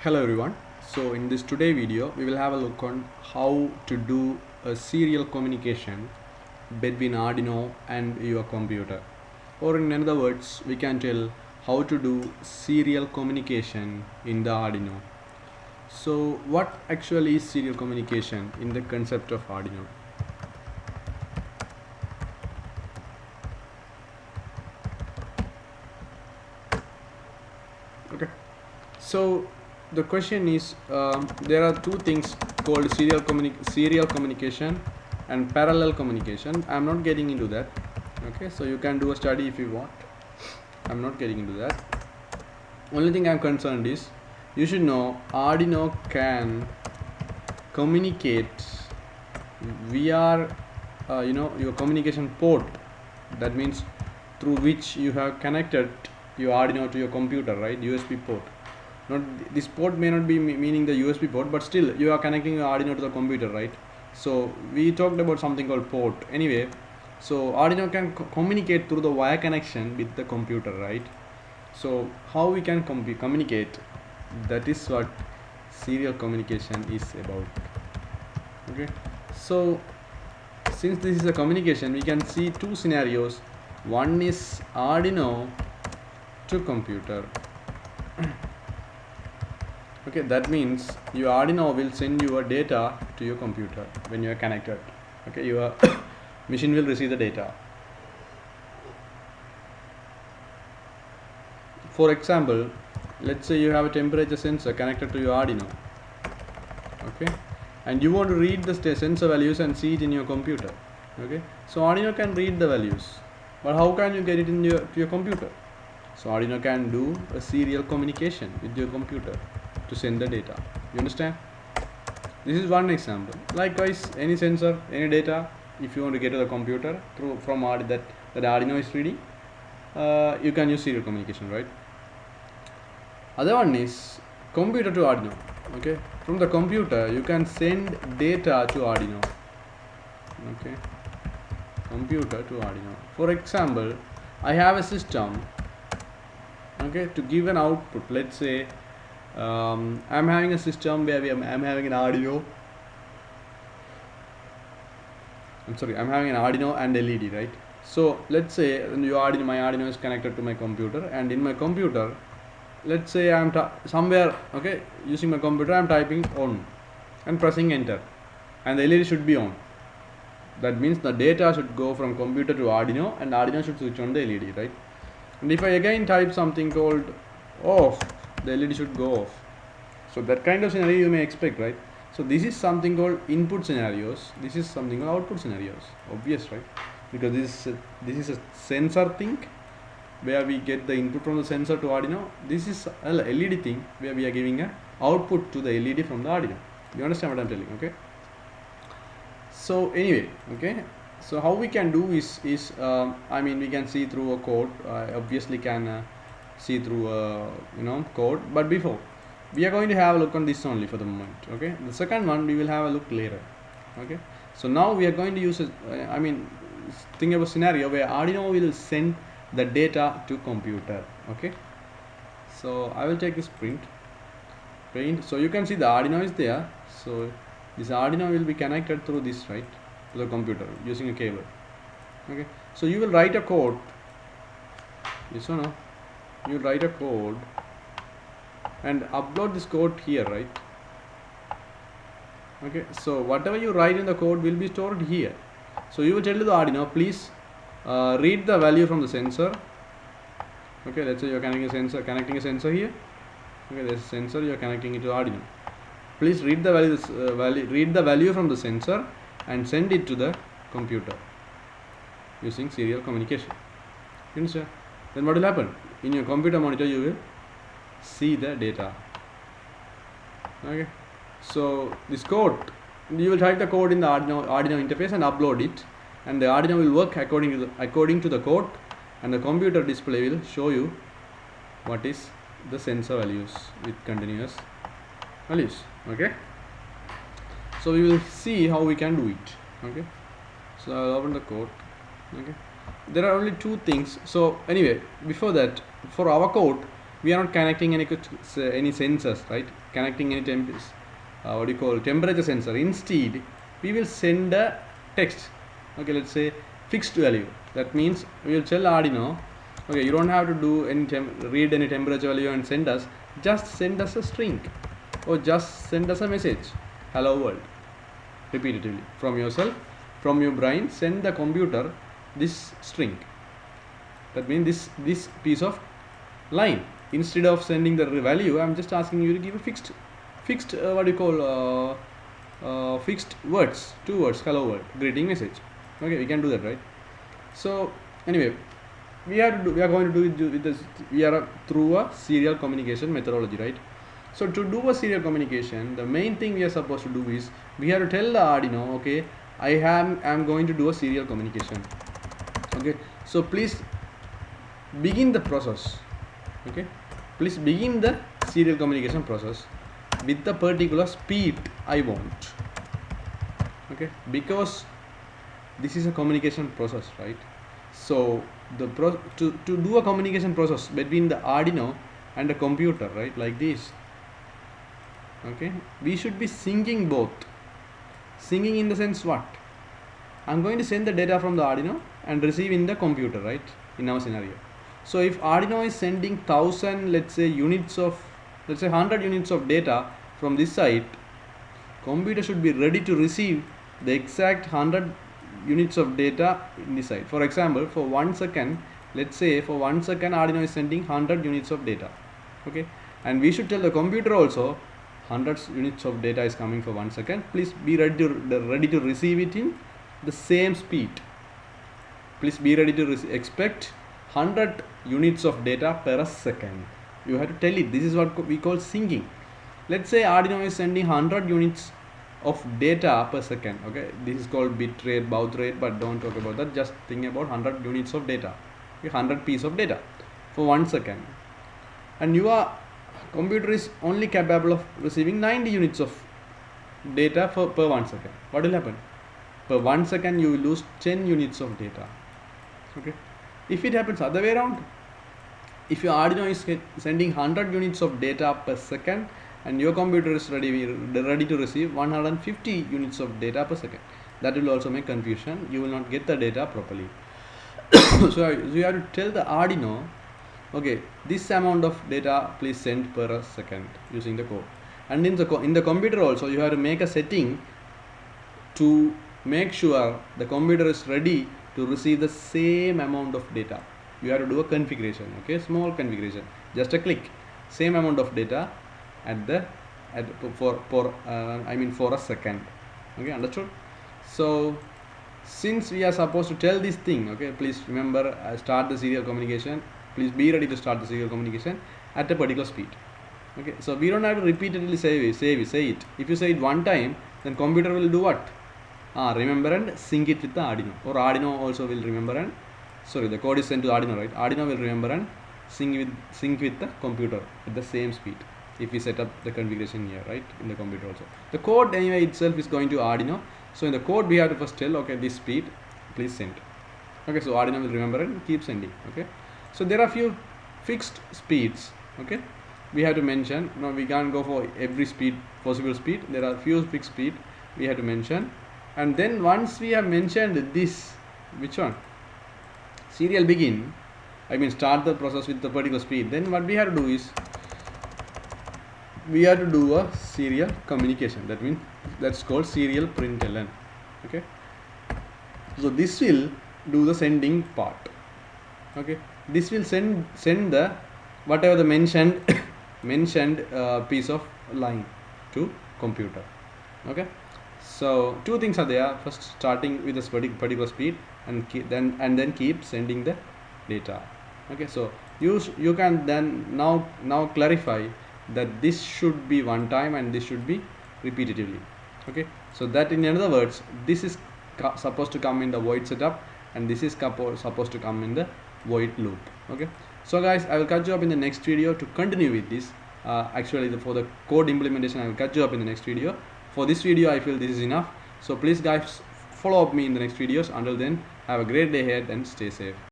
Hello everyone. So in this today video we will have a look on how to do a serial communication between Arduino and your computer, or in other words we can tell how to do serial communication in the Arduino. So what actually is serial communication in the concept of Arduino? Okay, so the question is, there are two things called serial communication and parallel communication. I'm not getting into that. Okay, so you can do a study if you want. I'm not getting into that. Only thing I'm concerned is you should know Arduino can communicate via your communication port. That means through which you have connected your Arduino to your computer, right? USB port. Not this port may not be meaning the USB port, but still you are connecting your Arduino to the computer, right? So we talked about something called port. Anyway, so Arduino can communicate through the wire connection with the computer, right? So how we can communicate? That is what serial communication is about. Okay, so since this is a communication, we can see two scenarios. One is Arduino to computer. Okay, that means your Arduino will send your data to your computer when you are connected. Okay, your machine will receive the data. For example, let's say you have a temperature sensor connected to your Arduino. Okay, and you want to read the sensor values and see it in your computer. Okay, so Arduino can read the values, but how can you get it in to your computer? So Arduino can do a serial communication with your computer to send the data. You understand? This is one example. Likewise, any sensor, any data, if you want to get to the computer through from that Arduino is reading, you can use serial communication, right? Other one is computer to Arduino. Okay, from the computer you can send data to Arduino. Okay, computer to Arduino. For example, I have a system. Okay, to give an output, let's say I'm having a system where I'm having an Arduino. I'm having an Arduino and LED, right? So let's say my Arduino is connected to my computer, and in my computer, let's say I'm somewhere, okay, using my computer, I'm typing on and pressing enter, and the LED should be on. That means the data should go from computer to Arduino, and Arduino should switch on the LED, right? And if I again type something called off, the LED should go off. So that kind of scenario you may expect, right? So this is something called input scenarios. This is something called output scenarios. Obvious, right? Because this is a sensor thing where we get the input from the sensor to Arduino. This is a LED thing where we are giving a output to the LED from the Arduino. You understand what I'm telling? Okay. So anyway, okay. So how we can do is we can see through a code. Obviously can see through code. But before, we are going to have a look on this only for the moment. Okay. The second one we will have a look later. Okay. So now we are going to use think of a scenario where Arduino will send the data to computer. Okay. So I will take this print. So you can see the Arduino is there. So this Arduino will be connected through this, right, to the computer using a cable. Okay, so you will write a code. Yes or no? You will write a code and upload this code here, right? Okay, so whatever you write in the code will be stored here. So you will tell to the Arduino, please read the value from the sensor. Okay, let's say you are connecting a sensor here. Okay, there's a sensor, you are connecting it to Arduino. Please read the value from the sensor and send it to the computer using serial communication. You understand? Then what will happen? In your computer monitor you will see the data. Okay. So this code, you will type the code in the Arduino interface and upload it, and the Arduino will work according to the code, and the computer display will show you what is the sensor values with continuous values. Okay, so we will see how we can do it. Okay, so I'll open the code. Okay, there are only two things. So anyway, before that, for our code we are not connecting any sensors, right? Connecting any temperature sensor. Instead, we will send a text. Okay, let's say fixed value. That means we will tell Arduino, okay, you don't have to do any read any temperature value and send us. Just send us a string, or just send us a message, hello world, repetitively from yourself, from your brain. Send the computer this string. That means this piece of line. Instead of sending the value, I'm just asking you to give a fixed fixed words, 2 words, hello world, greeting message. Okay, we can do that, right? So anyway, we are going to do it with this. We are through a serial communication methodology, right? So to do a serial communication, the main thing we are supposed to do is we have to tell the Arduino, okay, I am going to do a serial communication. Okay, so please begin the process. Okay, please begin the serial communication process with the particular speed I want. Okay, because this is a communication process, right? So to do a communication process between the Arduino and the computer, right, like this. Okay, we should be syncing both. Syncing in the sense what? I'm going to send the data from the Arduino and receive in the computer, right, in our scenario. So if Arduino is sending 1000, let's say 100 units of data from this side, computer should be ready to receive the exact 100 units of data in this side. For example, for 1 second, let's say for 1 second Arduino is sending 100 units of data. Okay, and we should tell the computer also 100 units of data is coming for 1 second. Please be ready to receive it in the same speed. Please be ready to expect 100 units of data per second. You have to tell it. This is what we call syncing. Let's say Arduino is sending 100 units of data per second. Okay, this is called bit rate, baud rate, but don't talk about that. Just think about 100 units of data, 100 pieces of data for 1 second, and your computer is only capable of receiving 90 units of data per 1 second. What will happen? Per 1 second you will lose 10 units of data. Okay, if it happens other way around, if your Arduino is sending 100 units of data per second and your computer is ready to receive 150 units of data per second, that will also make confusion. You will not get the data properly. So you have to tell the Arduino, okay, this amount of data please send per second using the code. And in the computer also you have to make a setting to make sure the computer is ready to receive the same amount of data. You have to do a configuration, okay, small configuration, just a click, same amount of data for a second. Okay, understood? So since we are supposed to tell this thing, okay, please remember, start the serial communication. Please be ready to start the serial communication at a particular speed. Okay, so we don't have to repeatedly say it. If you say it one time, then computer will do what? Remember and sync it with the Arduino, or Arduino also will remember and the code is sent to Arduino, right? Arduino will remember and sync with the computer at the same speed if we set up the configuration here, right, in the computer also. The code anyway itself is going to Arduino. So in the code we have to first tell, okay, this speed please send. Okay, so Arduino will remember and keep sending. Okay, so there are few fixed speeds. Okay, we have to mention. No, we can't go for every possible speed. There are few fixed speed we have to mention. And then once we have mentioned this, which one? Serial begin, start the process with the particular speed. Then what we have to do is we have to do a serial communication. That means that's called serial println. Okay, so this will do the sending part. Okay, this will send the whatever the mentioned piece of line to computer. Okay, so two things are there. First, starting with this particular speed, and then keep sending the data. Okay, so you can then now clarify that this should be one time and this should be repetitively. Okay, so that in other words, this is supposed to come in the void setup and this is supposed to come in the void loop. Okay, so guys, I will catch you up in the next video to continue with this. For the code implementation, I will catch you up in the next video. For this video, I feel this is enough. So please guys, follow up me in the next videos. Until then, have a great day ahead and stay safe.